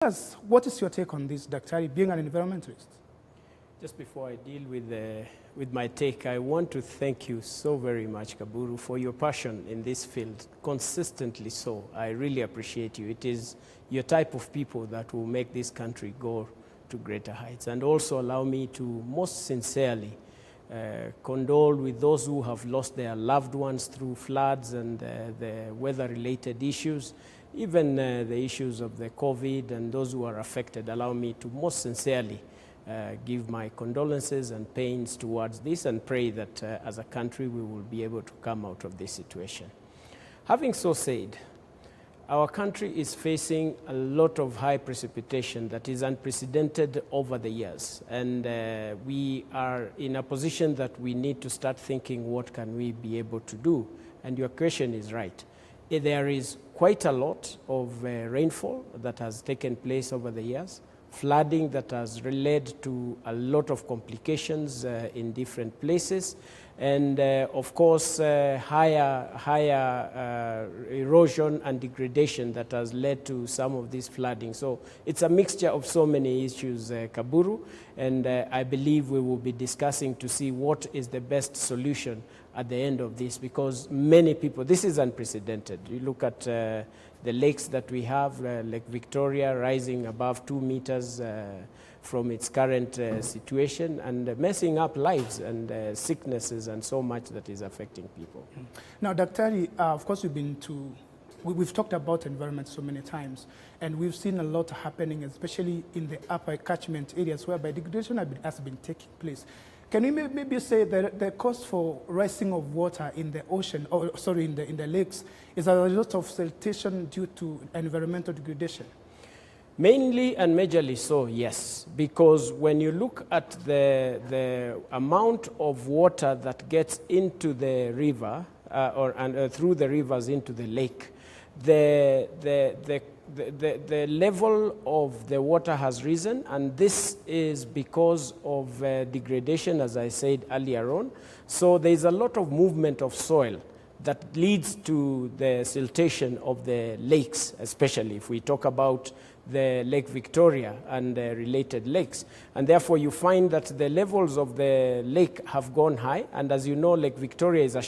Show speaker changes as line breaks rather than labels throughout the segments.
Yes, what is your take on this, Daktari, being an environmentalist?
Just before I deal with my take, I want to thank you so very much, Kaburu, for your passion in this field, consistently so. I really appreciate you. It is your type of people that will make this country go to greater heights. And also allow me to most sincerely condole with those who have lost their loved ones through floods and the weather-related issues, even the issues of the COVID and those who are affected. Allow me to most sincerely give my condolences and pains towards this and pray that as a country we will be able to come out of this situation. Having so said, our country is facing a lot of high precipitation that is unprecedented over the years. And we are in a position that we need to start thinking, what can we be able to do? And your question is right. There is quite a lot of rainfall that has taken place over the years, flooding that has led to a lot of complications in different places, and of course higher erosion and degradation that has led to some of this flooding. So it's a mixture of so many issues, Kaburu, and I believe we will be discussing to see what is the best solution at the end of this, because many people, this is unprecedented. You look at the lakes that we have, Lake Victoria rising above 2 meters from its current situation and messing up lives and sicknesses and so much that is affecting people.
Now, Daktari, of course we've talked about environment so many times, and we've seen a lot happening, especially in the upper catchment areas whereby degradation has been taking place. Can we maybe say that the cost for rising of water in the ocean, or sorry, in the lakes, is a result of siltation due to environmental degradation?
Mainly and majorly so, yes, because when you look at the amount of water that gets into the river through the rivers into the lake, the level of the water has risen, and this is because of degradation, as I said earlier on. So there's a lot of movement of soil that leads to the siltation of the lakes, especially if we talk about the Lake Victoria and the related lakes. And therefore you find that the levels of the lake have gone high, and as you know, Lake Victoria is a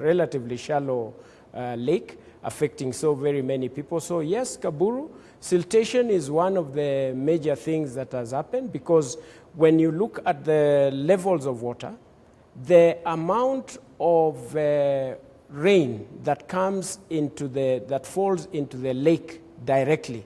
relatively shallow lake, affecting so very many people. So yes, Kaburu, siltation is one of the major things that has happened, because when you look at the levels of water, the amount of rain that comes into that falls into the lake directly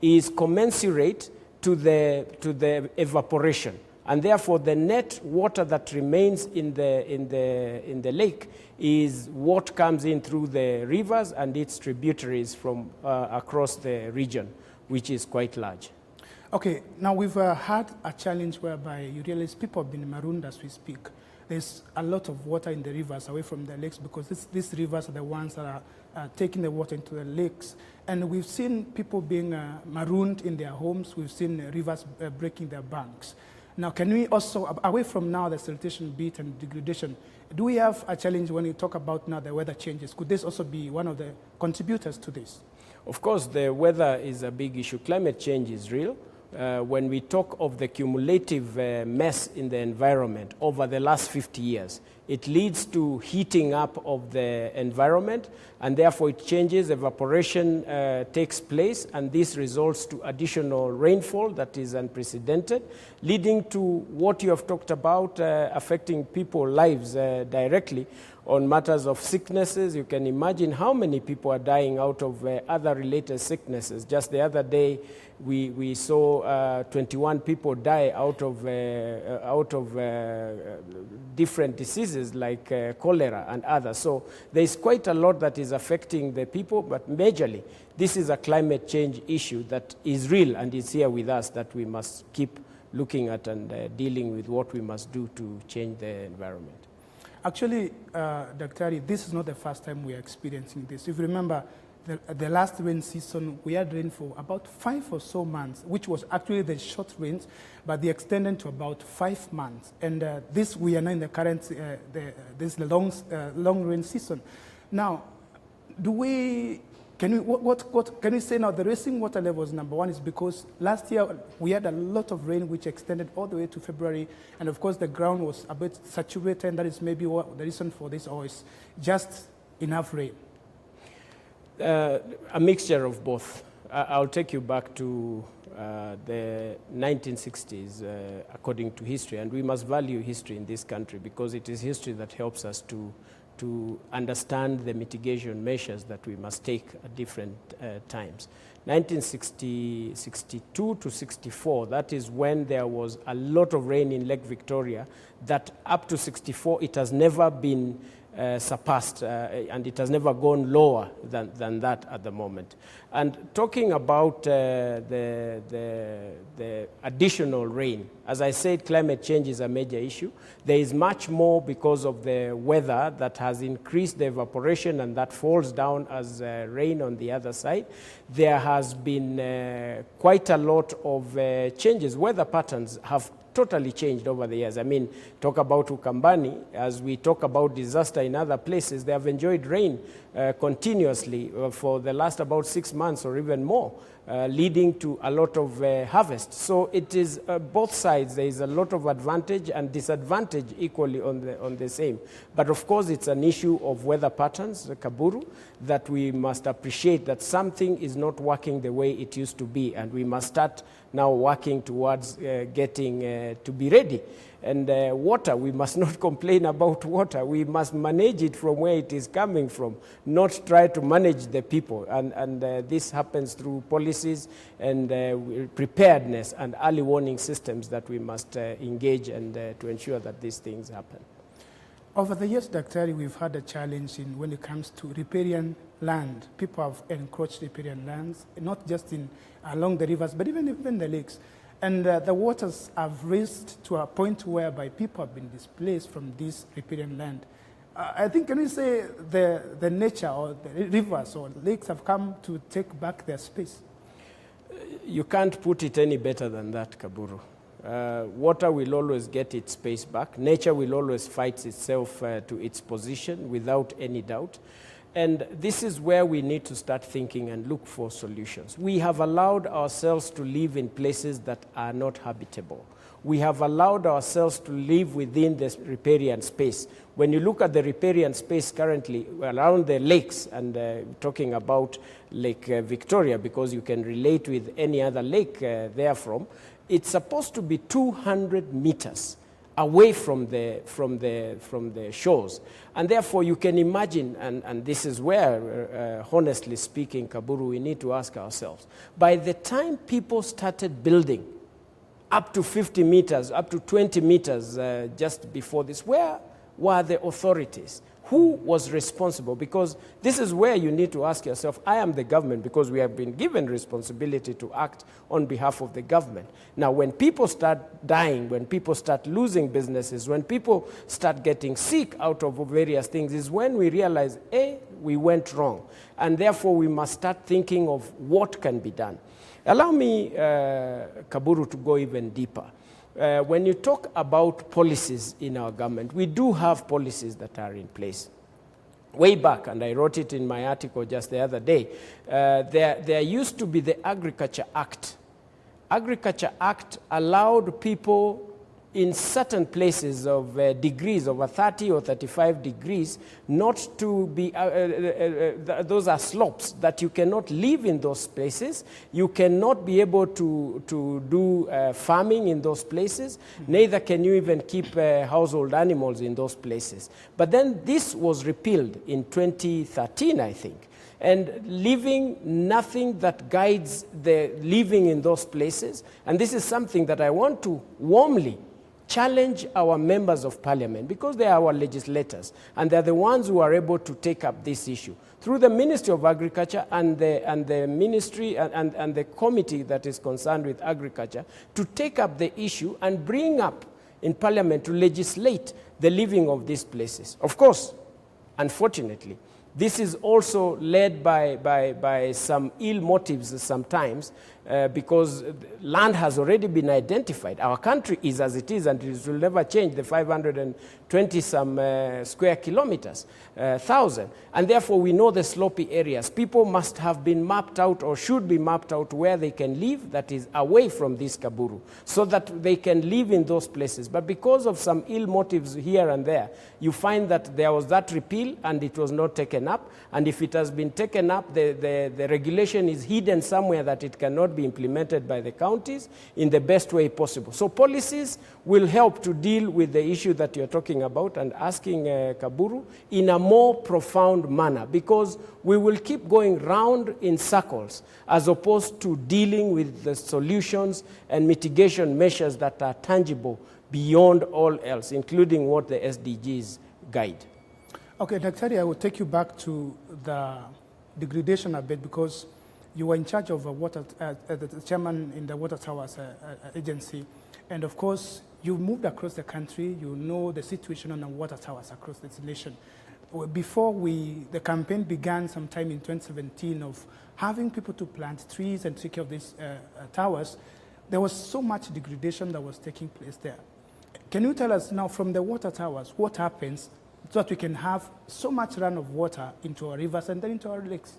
is commensurate to the evaporation, and therefore the net water that remains in the lake is what comes in through the rivers and its tributaries from across the region, which is quite large.
Okay, now we've had a challenge whereby you realize people have been marooned as we speak. There's a lot of water in the rivers away from the lakes, because these rivers are the ones that are taking the water into the lakes. And we've seen people being marooned in their homes. We've seen rivers breaking their banks. Now, can we also, away from now the siltation bit and degradation, do we have a challenge when you talk about now the weather changes? Could this also be one of the contributors to this?
Of course, the weather is a big issue. Climate change is real. When we talk of the cumulative mess in the environment over the last 50 years, it leads to heating up of the environment, and therefore it changes, evaporation takes place, and this results to additional rainfall that is unprecedented, leading to what you have talked about, affecting people's lives directly on matters of sicknesses. You can imagine how many people are dying out of other related sicknesses. Just the other day, we saw 21 people die out of different diseases like cholera and others. So there is quite a lot that is affecting the people, but majorly this is a climate change issue that is real and is here with us, that we must keep looking at and dealing with what we must do to change the environment.
Actually, Daktari, this is not the first time we are experiencing this. If you remember, the last rain season, we had rain for about 5 or so months, which was actually the short rains, but they extended to about 5 months. And this, we are now in the current, this long rain season. Now, Can you say now the rising water levels, number one, is because last year we had a lot of rain which extended all the way to February, and of course the ground was a bit saturated, and that is maybe what the reason for this, or is just enough rain?
A mixture of both. I'll take you back to the 1960s, according to history, and we must value history in this country because it is history that helps us to understand the mitigation measures that we must take at different times. 1962 to 64, that is when there was a lot of rain in Lake Victoria, that up to 64 it has never been surpassed, and it has never gone lower than that at the moment. And talking about the additional rain, as I said, climate change is a major issue. There is much more because of the weather that has increased the evaporation, and that falls down as rain on the other side. There has been quite a lot of changes. Weather patterns have totally changed over the years. I mean, talk about Ukambani, as we talk about disaster in other places, they have enjoyed rain continuously for the last about 6 months or even more, leading to a lot of harvest. So it is both sides. There is a lot of advantage and disadvantage equally on the same. But of course, it's an issue of weather patterns, Kaburu, that we must appreciate that something is not working the way it used to be, and we must start now working towards getting to be ready. And water, we must not complain about water. We must manage it from where it is coming from, not try to manage the people. And this happens through policies and preparedness and early warning systems that we must engage and to ensure that these things happen.
Over the years, Dr. we've had a challenge when it comes to riparian land. People have encroached riparian lands, not just along the rivers, but even the lakes. And the waters have raised to a point whereby people have been displaced from this riparian land. I think, can we say the nature or the rivers or lakes have come to take back their space?
You can't put it any better than that, Kaburu. Water will always get its space back. Nature will always fight itself to its position without any doubt. And this is where we need to start thinking and look for solutions. We have allowed ourselves to live in places that are not habitable. We have allowed ourselves to live within this riparian space. When you look at the riparian space currently around the lakes, and talking about Lake Victoria, because you can relate with any other lake therefrom, it's supposed to be 200 meters away from the shores. And therefore you can imagine, and this is where, honestly speaking, Kaburu, we need to ask ourselves, by the time people started building up to 50 meters, up to 20 meters just before this, where were the authorities? Who was responsible? Because this is where you need to ask yourself, I am the government, because we have been given responsibility to act on behalf of the government. Now, when people start dying, when people start losing businesses, when people start getting sick out of various things, is when we realize, we went wrong. And therefore, we must start thinking of what can be done. Allow me, Kaburu, to go even deeper. When you talk about policies in our government, we do have policies that are in place. Way back, and I wrote it in my article just the other day, there used to be the Agriculture Act. Agriculture Act allowed people in certain places of degrees, over 30 or 35 degrees, not to be, those are slopes, that you cannot live in those places, you cannot be able to do farming in those places, neither can you even keep household animals in those places. But then this was repealed in 2013, I think. And leaving nothing that guides the living in those places. And this is something that I want to warmly challenge our members of parliament, because they are our legislators, and they're the ones who are able to take up this issue through the Ministry of Agriculture and the ministry and the committee that is concerned with agriculture, to take up the issue and bring up in parliament to legislate the living of these places. Of course, unfortunately, This is also led by some ill motives sometimes, because land has already been identified. Our country is as it is, and it will never change, the 520-some square kilometers, 1,000. And therefore, we know the slopey areas. People must have been mapped out, or should be mapped out, where they can live, that is away from this Kaburu, so that they can live in those places. But because of some ill motives here and there, you find that there was that repeal, and it was not taken up. And if it has been taken up, the regulation is hidden somewhere that it cannot be implemented by the counties in the best way possible. So policies will help to deal with the issue that you're talking about and asking Kaburu in a more profound manner, because we will keep going round in circles as opposed to dealing with the solutions and mitigation measures that are tangible beyond all else, including what the SDGs guide.
Okay, Daktari, I will take you back to the degradation a bit, because you were in charge of the chairman in the Water Towers agency. And of course, you moved across the country. You know the situation on the water towers across this nation. Before the campaign began sometime in 2017 of having people to plant trees and take care of these towers, there was so much degradation that was taking place there. Can you tell us now, from the water towers, what happens so that we can have so much run of water into our rivers and then into our lakes?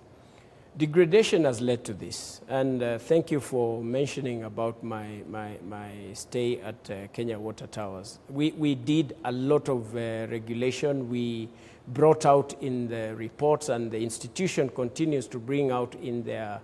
Degradation has led to this, and thank you for mentioning about my stay at Kenya Water Towers. We did a lot of regulation. We brought out in the reports, and the institution continues to bring out in their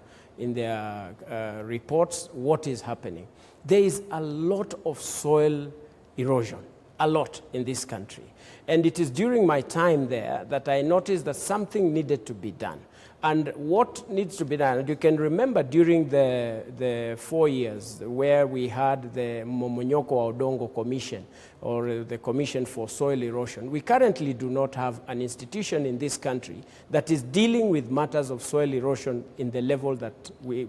reports what is happening. There is a lot of soil erosion, a lot in this country. And it is during my time there that I noticed that something needed to be done. And what needs to be done, you can remember during the 4 years where we had the Momonyoko wa Udongo Commission, or the Commission for Soil Erosion. We currently do not have an institution in this country that is dealing with matters of soil erosion in the level that we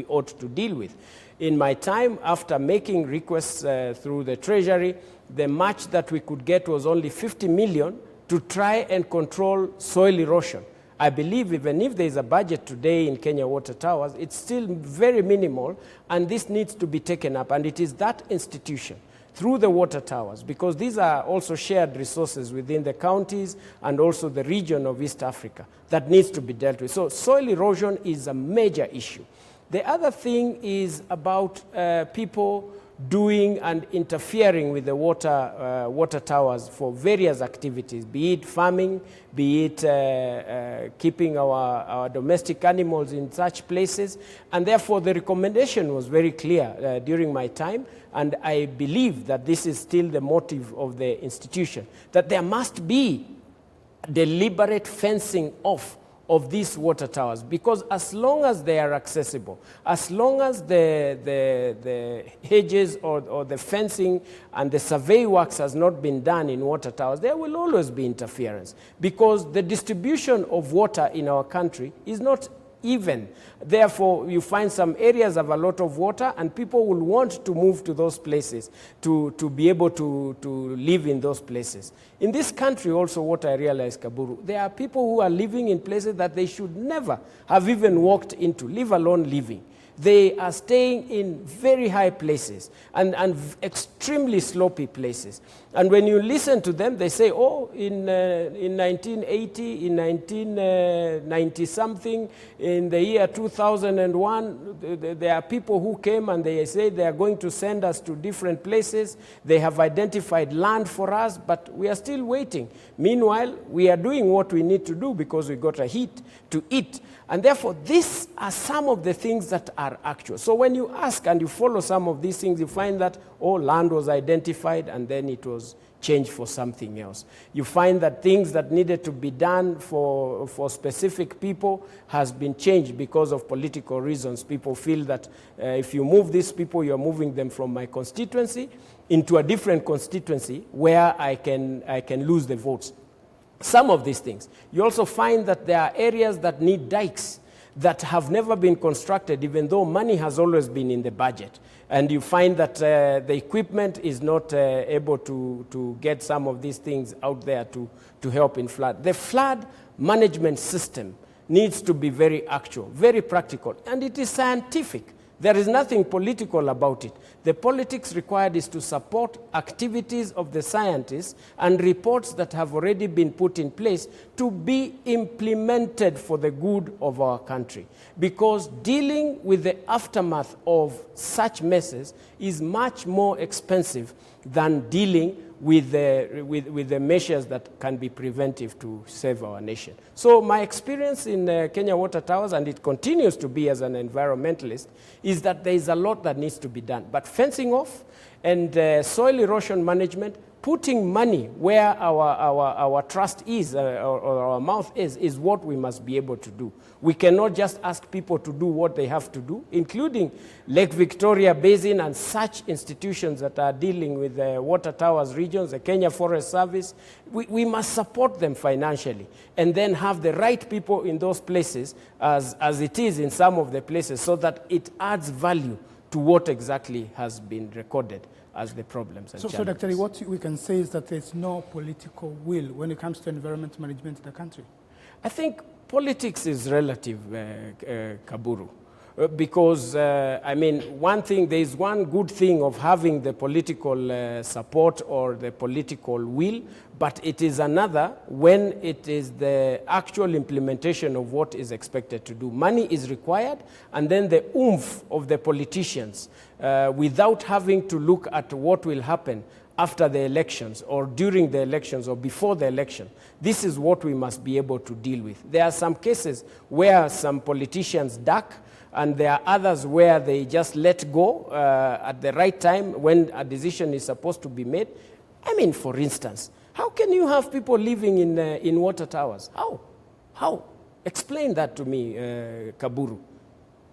ought to deal with. In my time, after making requests through the Treasury, the match that we could get was only 50 million to try and control soil erosion. I believe even if there is a budget today in Kenya Water Towers, it's still very minimal, and this needs to be taken up. And it is that institution, through the water towers, because these are also shared resources within the counties and also the region of East Africa, that needs to be dealt with. So soil erosion is a major issue. The other thing is about people doing and interfering with the water towers for various activities, be it farming, be it keeping our domestic animals in such places. And therefore, the recommendation was very clear during my time, and I believe that this is still the motive of the institution, that there must be deliberate fencing off of these water towers, because as long as they are accessible, as long as the hedges or the fencing and the survey works has not been done in water towers, there will always be interference, because the distribution of water in our country is not even. Therefore, you find some areas have a lot of water, and people will want to move to those places to be able to live in those places. In this country also, what I realized, Kaburu, there are people who are living in places that they should never have even walked into, leave alone living. They are staying in very high places and extremely slopey places. And when you listen to them, they say, oh, in 1980, in 1990-something, in the year 2001, there are people who came and they say they are going to send us to different places. They have identified land for us, but we are still waiting. Meanwhile, we are doing what we need to do because we got a hit to eat. And therefore, these are some of the things that are actual. So when you ask and you follow some of these things, you find that, oh, land was identified and then it was changed for something else. You find that things that needed to be done for specific people has been changed because of political reasons. People feel that if you move these people, you're moving them from my constituency into a different constituency where I can lose the votes. Some of these things. You also find that there are areas that need dikes. that have never been constructed, even though money has always been in the budget. And you find that the equipment is not able to get some of these things out there to help in flood. The flood management system needs to be very actual, very practical, and it is scientific. There is nothing political about it. The politics required is to support activities of the scientists and reports that have already been put in place to be implemented for the good of our country. Because dealing with the aftermath of such messes is much more expensive than dealing with the measures that can be preventive to save our nation. So my experience in Kenya Water Towers, and it continues to be as an environmentalist, is that there is a lot that needs to be done. But fencing off and soil erosion management, putting money where our trust is, or our mouth is what we must be able to do. We cannot just ask people to do what they have to do, including Lake Victoria Basin and such institutions that are dealing with the water towers regions, the Kenya Forest Service. We must support them financially and then have the right people in those places as it is in some of the places, so that it adds value to what exactly has been recorded as the problems and challenges.
So, Dr. what we can say is that there's no political will when it comes to environment management in the country?
I think politics is relative, Kaburu. Because, I mean, there is one good thing of having the political support or the political will, but it is another when it is the actual implementation of what is expected to do. Money is required, and then the oomph of the politicians, without having to look at what will happen after the elections or during the elections or before the election. This is what we must be able to deal with. There are some cases where some politicians duck, and there are others where they just let go at the right time when a decision is supposed to be made. I mean, for instance, how can you have people living in water towers? How? Explain that to me, Kaburu.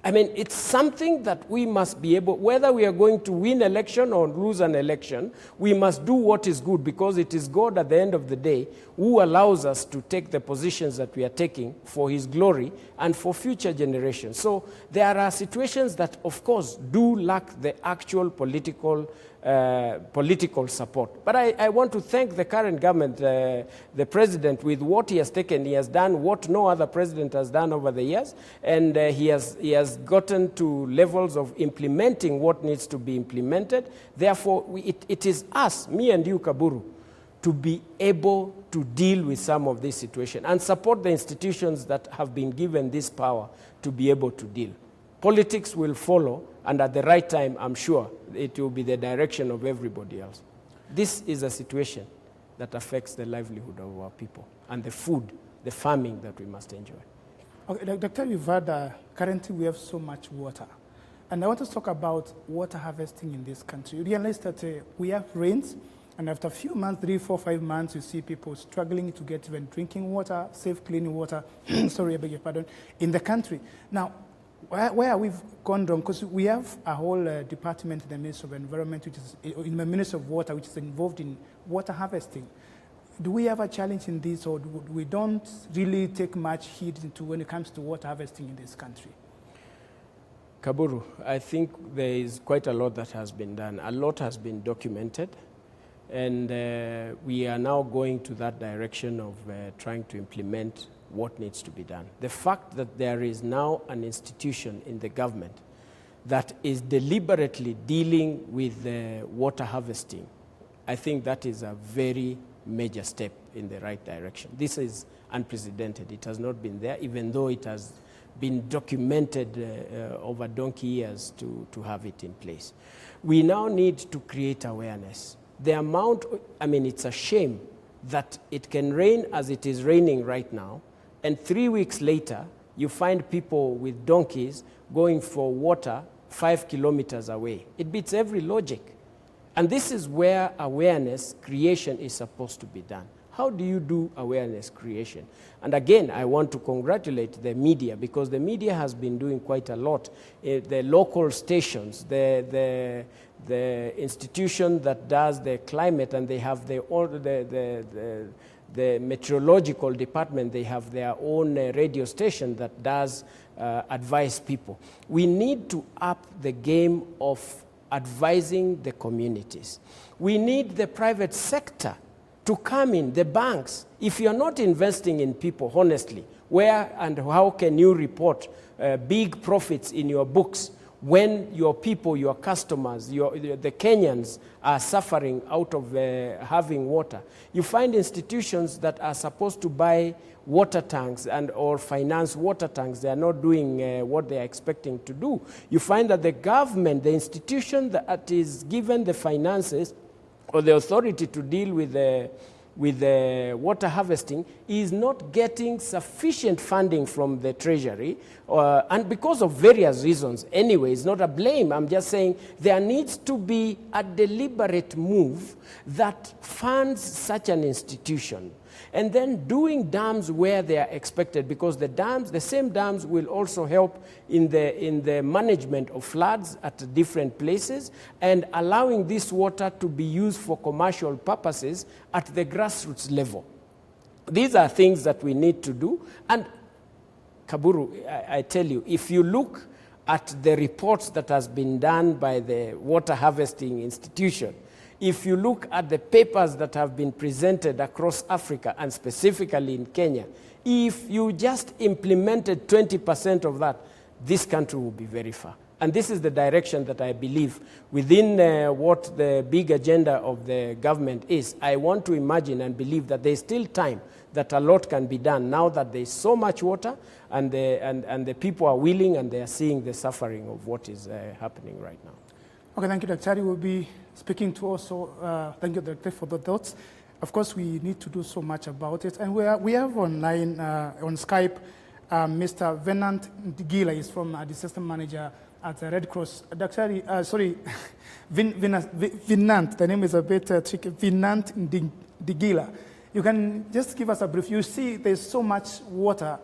I mean, it's something that we must be able, whether we are going to win election or lose an election, we must do what is good, because it is God at the end of the day who allows us to take the positions that we are taking for His glory and for future generations. So there are situations that, of course, do lack the actual political support. But I want to thank the current government, the president, with what he has taken. He has done what no other president has done over the years, and he has gotten to levels of implementing what needs to be implemented. Therefore, it is us, me and you, Kaburu, to be able to deal with some of this situation and support the institutions that have been given this power to be able to deal. Politics will follow, and at the right time, I'm sure it will be the direction of everybody else. This is a situation that affects the livelihood of our people and the food, the farming that we must enjoy.
Okay, Dr. You've heard, currently we have so much water. And I want to talk about water harvesting in this country. You realize that we have rains, and after a few months, 3, 4, 5 months, you see people struggling to get even drinking water, safe, clean water, sorry, I beg your pardon, in the country. Now, where we've gone wrong, because we have a whole department in the Ministry of Environment, which is in the Ministry of Water, which is involved in water harvesting. Do we have a challenge in this, or we don't really take much heed into when it comes to water harvesting in this country?
Kaburu, I think there is quite a lot that has been done. A lot has been documented, and we are now going to that direction of trying to implement what needs to be done. The fact that there is now an institution in the government that is deliberately dealing with water harvesting, I think that is a very major step in the right direction. This is unprecedented. It has not been there, even though it has been documented over donkey years to have it in place. We now need to create awareness. The amount, I mean, it's a shame that it can rain as it is raining right now, and 3 weeks later, you find people with donkeys going for water 5 kilometers away. It beats every logic. And this is where awareness creation is supposed to be done. How do you do awareness creation? And again, I want to congratulate the media, because the media has been doing quite a lot. The local stations, the institution that does the climate, and they have the meteorological department, they have their own radio station that does advise people. We need to up the game of advising the communities. We need the private sector to come in, the banks. If you're not investing in people, honestly, where and how can you report big profits in your books when your people, your customers, the Kenyans are suffering out of having water? You find institutions that are supposed to buy water tanks or finance water tanks, they are not doing what they are expecting to do. You find that the government, the institution that is given the finances or the authority to deal with the water harvesting is not getting sufficient funding from the treasury, and because of various reasons. Anyway, it's not a blame. I'm just saying there needs to be a deliberate move that funds such an institution, and then doing dams where they are expected, because the same dams will also help in the management of floods at different places, and allowing this water to be used for commercial purposes at the grassroots level. These are things that we need to do. And Kaburu, I tell you, if you look at the reports that has been done by the water harvesting institution, if you look at the papers that have been presented across Africa and specifically in Kenya, if you just implemented 20% of that, this country will be very far. And this is the direction that I believe within what the big agenda of the government is. I want to imagine and believe that there's still time that a lot can be done now that there's so much water and the people are willing and they are seeing the suffering of what is happening right now.
Okay, thank you, Dr. We'll be speaking to also, thank you, Dr. for the thoughts. Of course, we need to do so much about it. And we have online, on Skype, Mr. Venant Ndigila is from the system manager at the Red Cross. Dr. Venant, the name is a bit tricky, Venant Ndigila. You can just give us a brief. You see there's so much water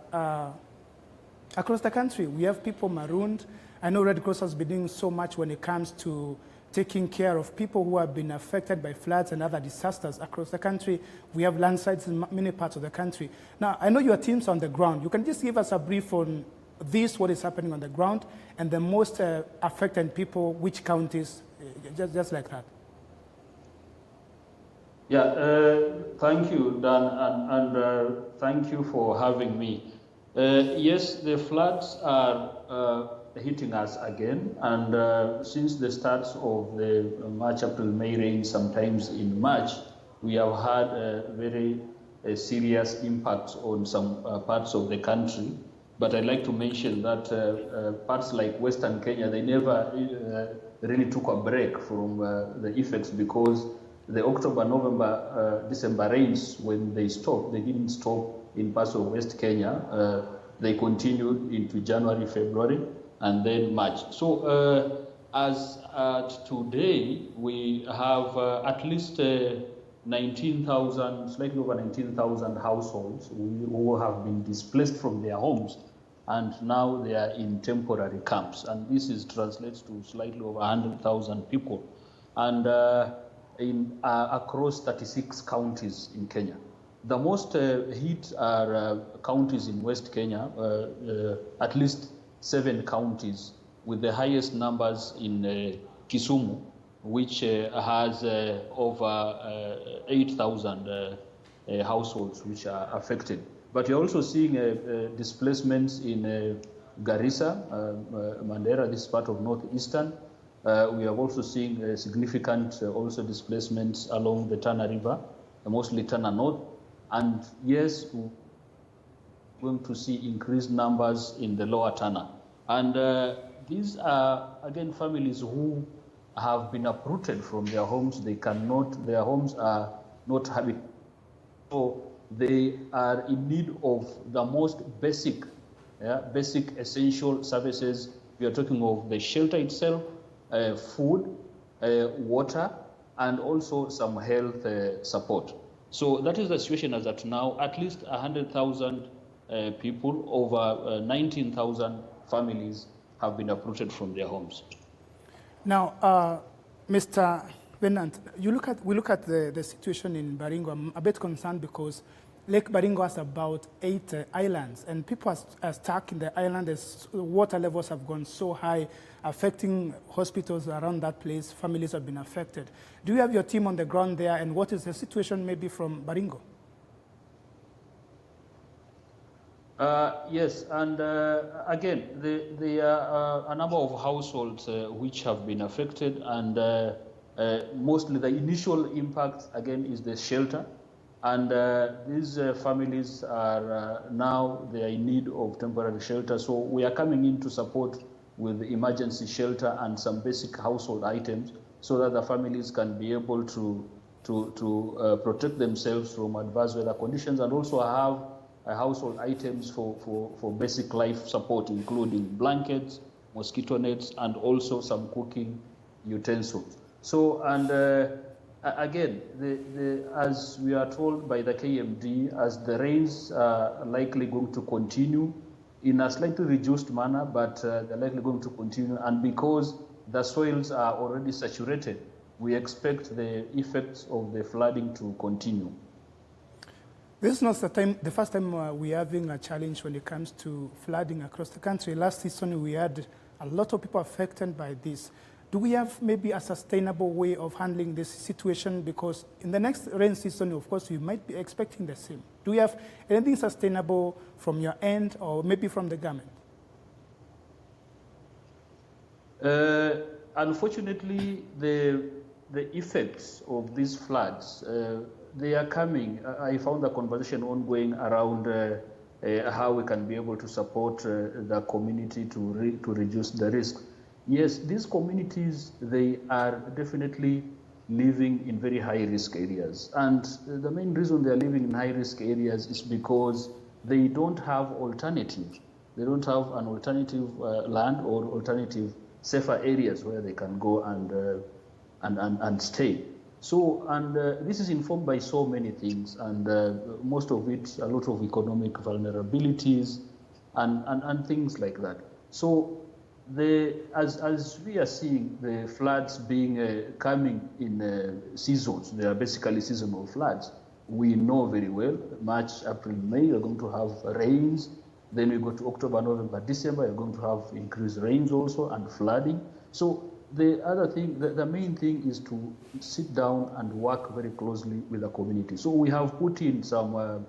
across the country. We have people marooned. I know Red Cross has been doing so much when it comes to taking care of people who have been affected by floods and other disasters across the country. We have landslides in many parts of the country. Now, I know your team's on the ground. You can just give us a brief on this, what is happening on the ground, and the most affected people, which counties, just like that.
Yeah, thank you, Dan, and thank you for having me. Yes, the floods are hitting us again, and since the start of the March, April, May rain, sometimes in March, we have had very serious impacts on some parts of the country. But I'd like to mention that parts like Western Kenya, they never really took a break from the effects, because the October, November, December rains, when they stopped, they didn't stop in parts of West Kenya. They continued into January, February, and then March. So as at today, we have at least 19,000, slightly over 19,000 households who have been displaced from their homes, and now they are in temporary camps. And this translates to slightly over 100,000 people, and across 36 counties in Kenya. The most hit are counties in West Kenya, at least 7 counties, with the highest numbers in Kisumu, which has over 8,000 households which are affected. But you're also seeing displacements in Garissa, Mandera, this part of northeastern. We are also seeing significant also displacements along the Tana River, mostly Tana North. And yes, we're going to see increased numbers in the lower Tana. And these are, again, families who have been uprooted from their homes. Their homes are not habitable. So they are in need of the most basic essential services. We are talking of the shelter itself, food, water, and also some health support. So that is the situation as at now. At least 100,000 people, over 19,000 families have been uprooted from their homes.
Now, Mr. Venant, we look at the situation in Baringo. I'm a bit concerned because Lake Baringo has about 8 islands, and people are stuck in the island as water levels have gone so high, affecting hospitals around that place. Families have been affected. Do you have your team on the ground there, and what is the situation maybe from Baringo?
Yes, and again, there are a number of households which have been affected, and mostly the initial impact, again, is the shelter. And these families are now, they are in need of temporary shelter. So we are coming in to support with the emergency shelter and some basic household items so that the families can be able to protect themselves from adverse weather conditions, and also have household items for basic life support, including blankets, mosquito nets, and also some cooking utensils. So, and again, as we are told by the KMD, as the rains are likely going to continue in a slightly reduced manner, but they're likely going to continue, and because the soils are already saturated, we expect the effects of the flooding to continue.
This is not the first time we're having a challenge when it comes to flooding across the country. Last season, we had a lot of people affected by this. Do we have maybe a sustainable way of handling this situation? Because in the next rain season, of course, we might be expecting the same. Do we have anything sustainable from your end or maybe from the government?
Unfortunately, the effects of these floods, they are coming. I found the conversation ongoing around how we can be able to support the community to reduce the risk. Yes, these communities, they are definitely living in very high-risk areas. And the main reason they are living in high-risk areas is because they don't have alternatives. They don't have an alternative land or alternative safer areas where they can go and stay. So, and this is informed by so many things, and most of it, a lot of economic vulnerabilities and things like that. So, as we are seeing the floods being coming in seasons, they are basically seasonal floods. We know very well, March, April, May, you're going to have rains. Then we go to October, November, December, you're going to have increased rains also and flooding. So the other thing, the main thing is to sit down and work very closely with the community. So we have put in some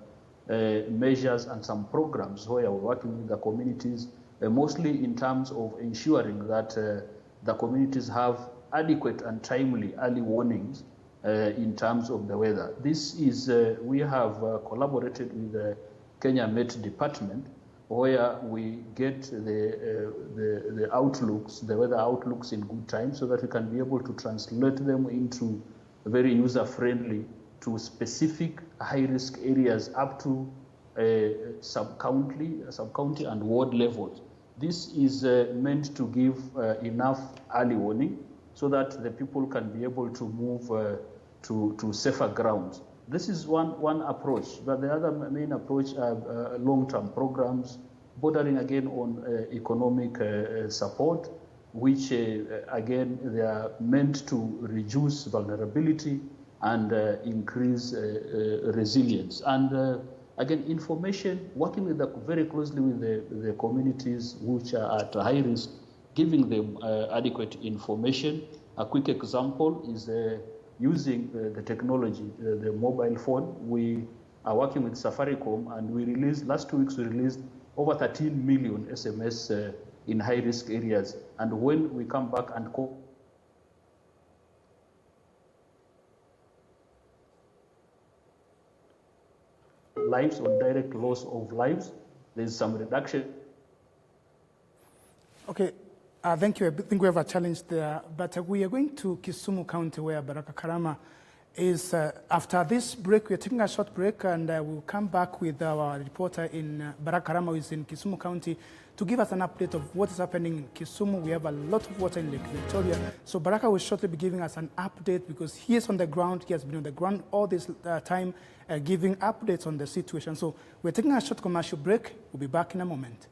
measures and some programs where we're working with the communities, mostly in terms of ensuring that the communities have adequate and timely early warnings in terms of the weather. This is, we have collaborated with the Kenya Met Department, where we get the outlooks, the weather outlooks in good time, so that we can be able to translate them into very user-friendly to specific high-risk areas up to sub-county and ward levels. This is meant to give enough early warning so that the people can be able to move to safer grounds. This is one approach, but the other main approach are long-term programs bordering again on economic support, which again, they are meant to reduce vulnerability and increase resilience. And again, information, working with very closely with the communities which are at high risk, giving them adequate information. A quick example is using the technology, the mobile phone. We are working with Safaricom, and we released, last 2 weeks, we released over 13 million SMS in high-risk areas. And when we come back and call lives or direct loss of lives, there's some reduction.
Okay. Thank you. I think we have a challenge there, but we are going to Kisumu County, where Baraka Karama is. After this break, we're taking a short break, and we'll come back with our reporter in Baraka Karama, who is in Kisumu County, to give us an update of what is happening in Kisumu. We have a lot of water in Lake Victoria, so Baraka will shortly be giving us an update because he is on the ground. He has been on the ground all this time, giving updates on the situation. So we're taking a short commercial break. We'll be back in a moment.